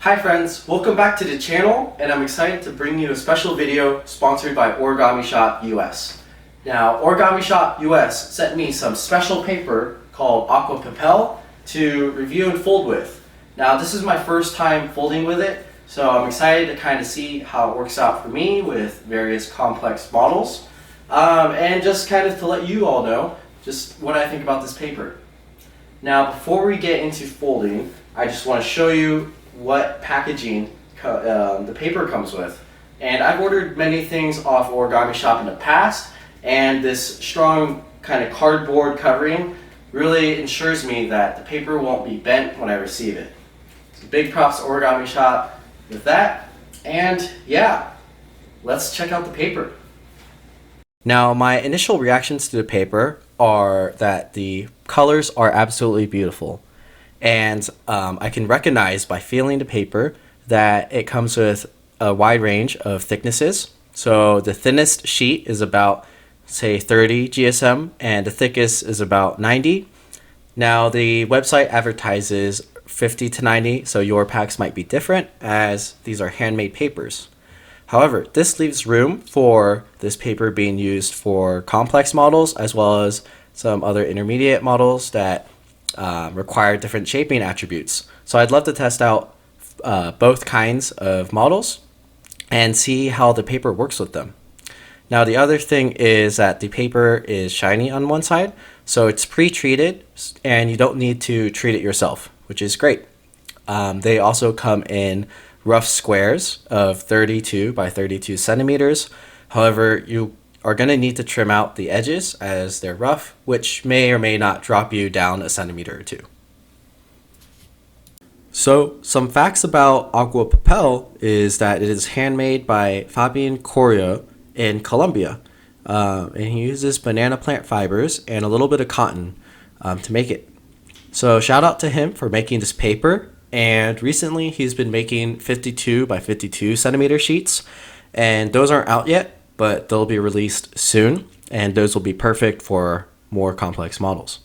Hi friends, welcome back to the channel, and I'm excited to bring you a special video sponsored by Origami Shop US. Now, Origami Shop US sent me some special paper called Aqua Papel to review and fold with. Now, this is my first time folding with it, so I'm excited to kind of see how it works out for me with various complex models, and just kind of to let you all know just what I think about this paper. Now, before we get into folding, I just want to show you what packaging the paper comes with. And I've ordered many things off Origami Shop in the past, and this strong kind of cardboard covering really ensures me that the paper won't be bent when I receive it. So big props to Origami Shop with that, and yeah, let's check out the paper. Now, my initial reactions to the paper are that the colors are absolutely beautiful. And I can recognize by feeling the paper that it comes with a wide range of thicknesses. So the thinnest sheet is about, say, 30 GSM, and the thickest is about 90. Now, the website advertises 50 to 90, so your packs might be different as these are handmade papers. However, this leaves room for this paper being used for complex models as well as some other intermediate models that require different shaping attributes. So I'd love to test out both kinds of models and see how the paper works with them. Now, the other thing is that the paper is shiny on one side, so it's pre-treated and you don't need to treat it yourself, which is great. They also come in rough squares of 32 by 32 centimeters. However, you are going to need to trim out the edges as they're rough, which may or may not drop you down a centimeter or two. So, some facts about Agua Papel is that it is handmade by Fabian Coria in Colombia. And he uses banana plant fibers and a little bit of cotton to make it. So shout out to him for making this paper. And recently he's been making 52 by 52 centimeter sheets, and those aren't out yet, but they'll be released soon, and those will be perfect for more complex models.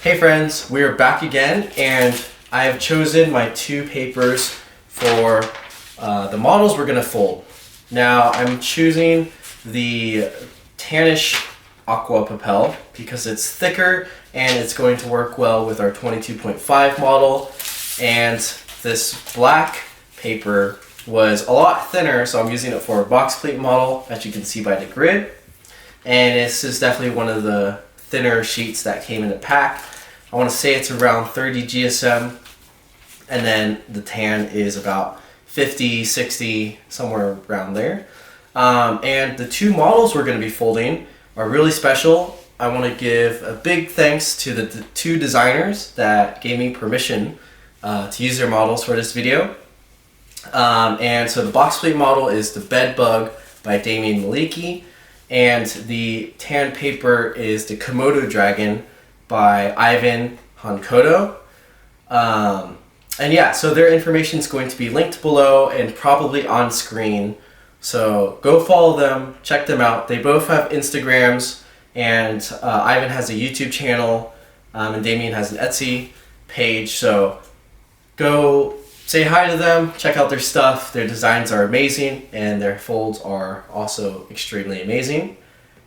Hey friends, we are back again, and I have chosen my two papers for the models we're going to fold. Now, I'm choosing the tannish Aqua Papel because it's thicker and it's going to work well with our 22.5 model, and this black paper was a lot thinner, so I'm using it for a box plate model, as you can see by the grid. And this is definitely one of the thinner sheets that came in the pack. I want to say it's around 30 GSM, and then the tan is about 50, 60, somewhere around there. And the two models we're going to be folding are really special. I want to give a big thanks to the two designers that gave me permission to use their models for this video. And so the box plate model is the Bed Bug by Damian Malicki, and the tan paper is the Komodo Dragon by Handoko. And yeah, so their information is going to be linked below and probably on screen. So go follow them, check them out. They both have Instagrams, and Ivan has a YouTube channel, and Damian has an Etsy page. So go say hi to them, check out their stuff. Their designs are amazing, and their folds are also extremely amazing.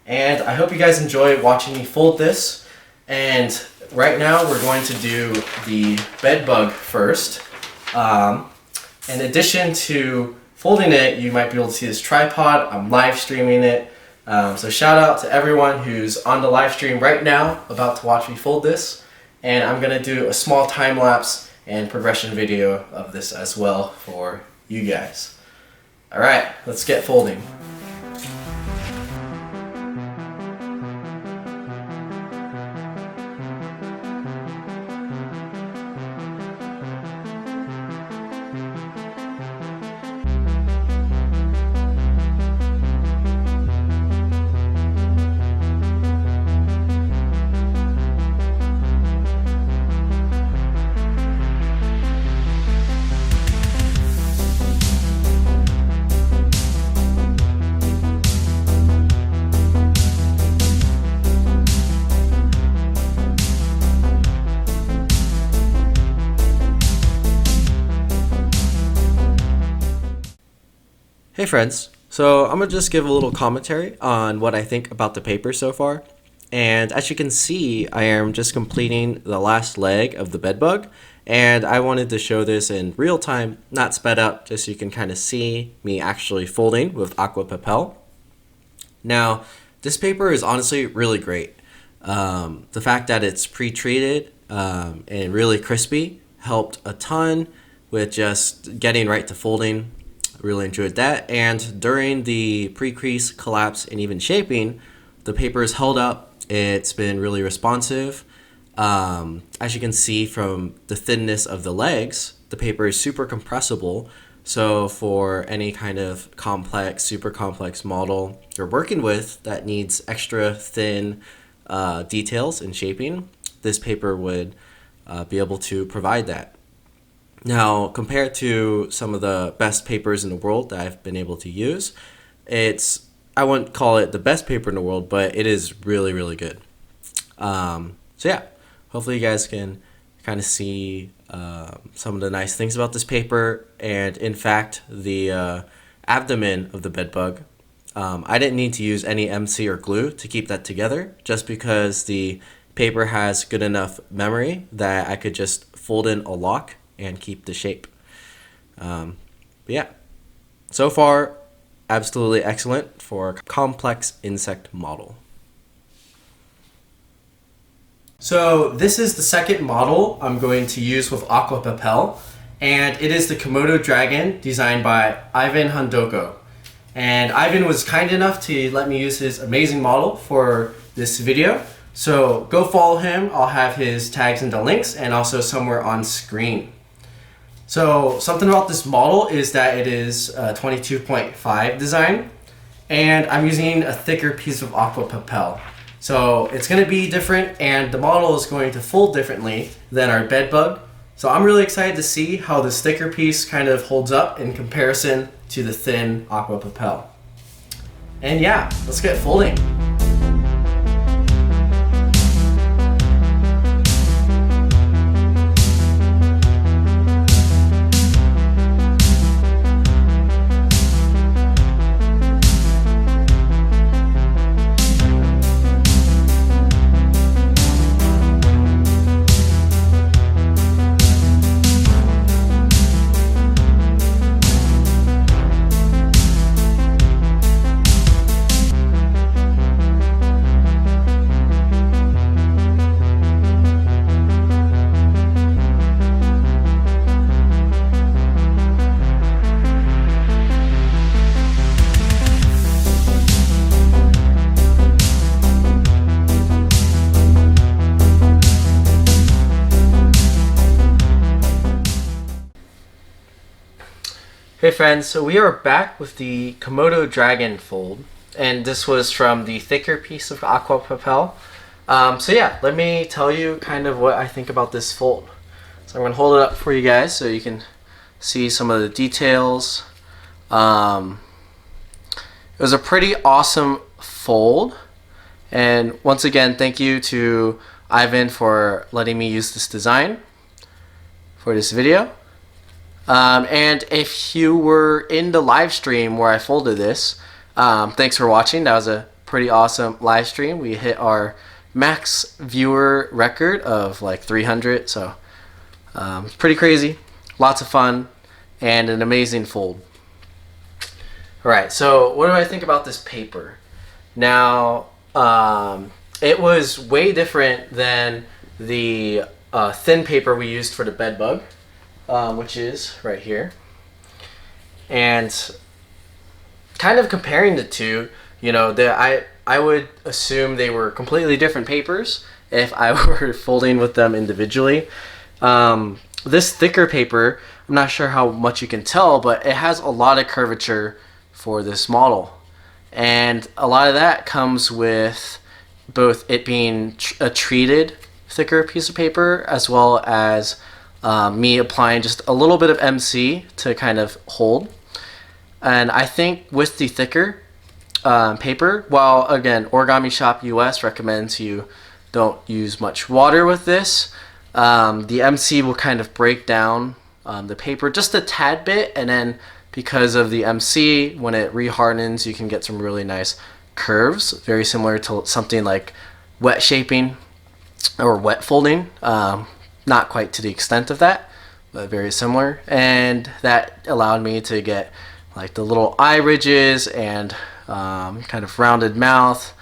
And I hope you guys enjoy watching me fold this. And right now we're going to do the bed bug first. In addition to folding it, you might be able to see this tripod. I'm live streaming it. So shout out to everyone who's on the live stream right now about to watch me fold this. And I'm going to do a small time lapse and progression video of this as well for you guys. Alright, let's get folding. Hey friends, so I'm going to just give a little commentary on what I think about the paper so far. And as you can see, I am just completing the last leg of the bedbug, and I wanted to show this in real time, not sped up, just so you can kind of see me actually folding with Aqua Papel. Now, this paper is honestly really great. The fact that it's pre-treated and really crispy helped a ton with just getting right to folding. Really enjoyed that. And during the pre-crease, collapse, and even shaping, the paper is held up. It's been really responsive. As you can see from the thinness of the legs, the paper is super compressible. So for any kind of complex, super complex model you're working with that needs extra thin details and shaping, this paper would be able to provide that. Now, compared to some of the best papers in the world that I've been able to use, I wouldn't call it the best paper in the world, but it is really, really good. So yeah, hopefully you guys can kind of see some of the nice things about this paper. And in fact, the abdomen of the bedbug, I didn't need to use any MC or glue to keep that together, just because the paper has good enough memory that I could just fold in a lock and keep the shape. But yeah, so far, absolutely excellent for a complex insect model. So this is the second model I'm going to use with Aqua Papel, and it is the Komodo Dragon designed by Ivan Handoko. And Ivan was kind enough to let me use his amazing model for this video. So go follow him. I'll have his tags in the links and also somewhere on screen. So something about this model is that it is a 22.5 design, and I'm using a thicker piece of Aqua Papel. So it's going to be different, and the model is going to fold differently than our bedbug. So I'm really excited to see how this thicker piece kind of holds up in comparison to the thin Aqua Papel. And yeah, let's get folding. Hey friends, so we are back with the Komodo Dragon fold, and this was from the thicker piece of Aqua Papel. So yeah, let me tell you kind of what I think about this fold. So I'm going to hold it up for you guys so you can see some of the details. It was a pretty awesome fold, and once again, thank you to Ivan for letting me use this design for this video. And if you were in the live stream where I folded this, thanks for watching. That was a pretty awesome live stream. We hit our max viewer record of like 300, so it's pretty crazy. Lots of fun and an amazing fold. Alright, so what do I think about this paper? Now, it was way different than the thin paper we used for the bedbug. Which is right here, and kind of comparing the two, you know, I would assume they were completely different papers if I were folding with them individually. This thicker paper, I'm not sure how much you can tell, but it has a lot of curvature for this model, and a lot of that comes with both it being a treated thicker piece of paper as well as me applying just a little bit of MC to kind of hold. And I think with the thicker paper, while again Origami Shop US recommends you don't use much water with this, the MC will kind of break down the paper just a tad bit, and then because of the MC, when it rehardens, you can get some really nice curves, very similar to something like wet shaping or wet folding. Not quite to the extent of that, but very similar. And that allowed me to get like the little eye ridges and kind of rounded mouth,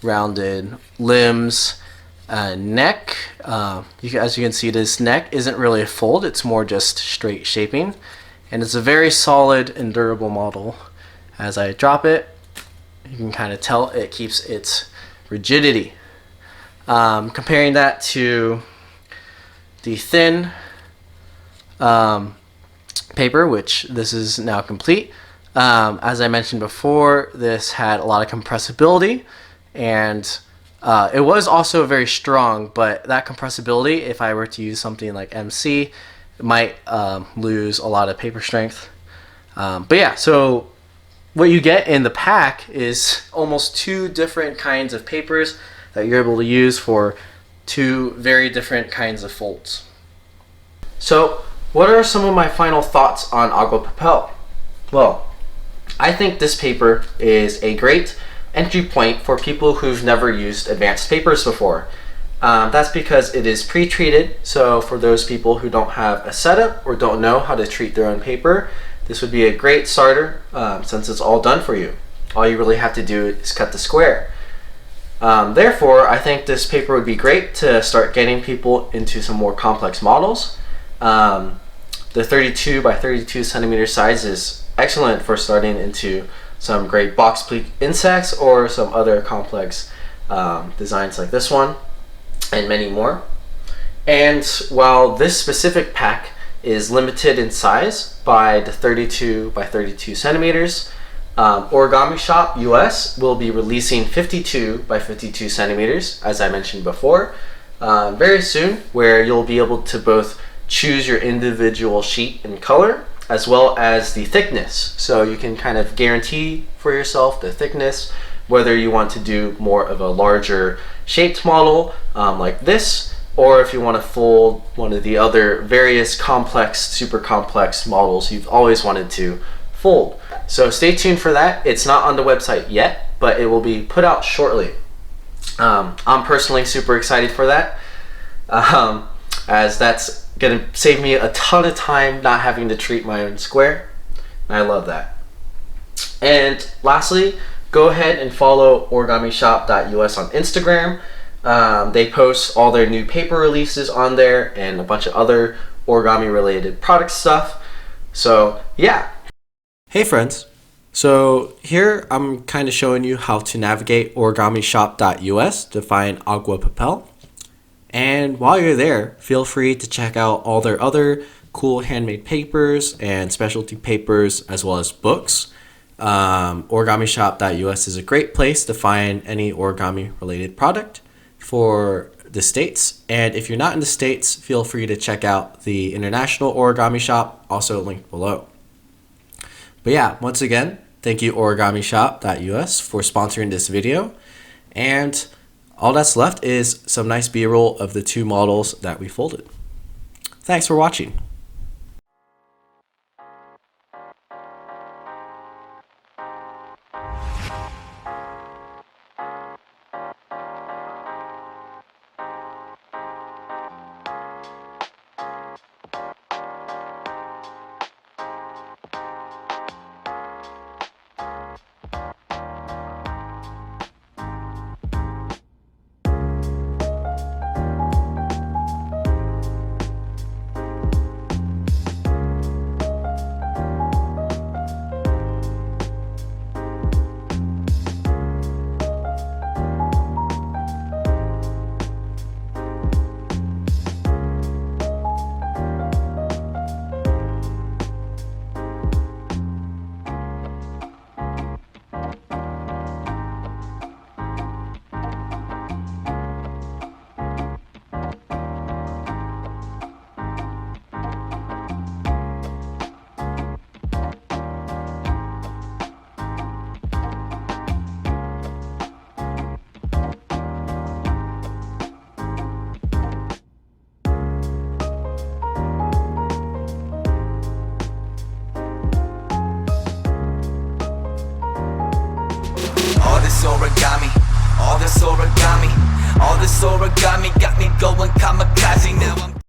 rounded limbs, neck. As you can see, this neck isn't really a fold, it's more just straight shaping. And it's a very solid and durable model. As I drop it, you can kind of tell it keeps its rigidity. Comparing that to the thin paper, which this is now complete. As I mentioned before, this had a lot of compressibility, and it was also very strong, but that compressibility, if I were to use something like MC, it might lose a lot of paper strength. But yeah, so what you get in the pack is almost 2 different kinds of papers that you're able to use for 2 very different kinds of folds. So what are some of my final thoughts on Agua Papel? Well, I think this paper is a great entry point for people who've never used advanced papers before. That's because it is pre-treated, so for those people who don't have a setup or don't know how to treat their own paper, this would be a great starter since it's all done for you. All you really have to do is cut the square. Therefore, I think this paper would be great to start getting people into some more complex models. The 32 by 32 centimeter size is excellent for starting into some great box pleat insects or some other complex designs like this one, and many more. And while this specific pack is limited in size by the 32 by 32 centimeters, Origami Shop US will be releasing 52 by 52 centimeters, as I mentioned before, very soon, where you'll be able to both choose your individual sheet and color as well as the thickness. So you can kind of guarantee for yourself the thickness, whether you want to do more of a larger shaped model like this, or if you want to fold one of the other various complex, super complex models you've always wanted to fold. So stay tuned for that. It's not on the website yet, but it will be put out shortly. I'm personally super excited for that, as that's gonna save me a ton of time not having to treat my own square. I love that. And lastly, go ahead and follow origamishop.us on Instagram. They post all their new paper releases on there and a bunch of other origami related product stuff. So yeah. Hey friends. So here I'm kind of showing you how to navigate origamishop.us to find Agua Papel. And while you're there, feel free to check out all their other cool handmade papers and specialty papers as well as books. Origamishop.us is a great place to find any origami related product for the States. And if you're not in the States, feel free to check out the International Origami Shop, also linked below. But yeah, once again, thank you Origamishop.us for sponsoring this video. And all that's left is some nice B-roll of the 2 models that we folded. Thanks for watching. origami. All this origami got me going kamikaze. Now I'm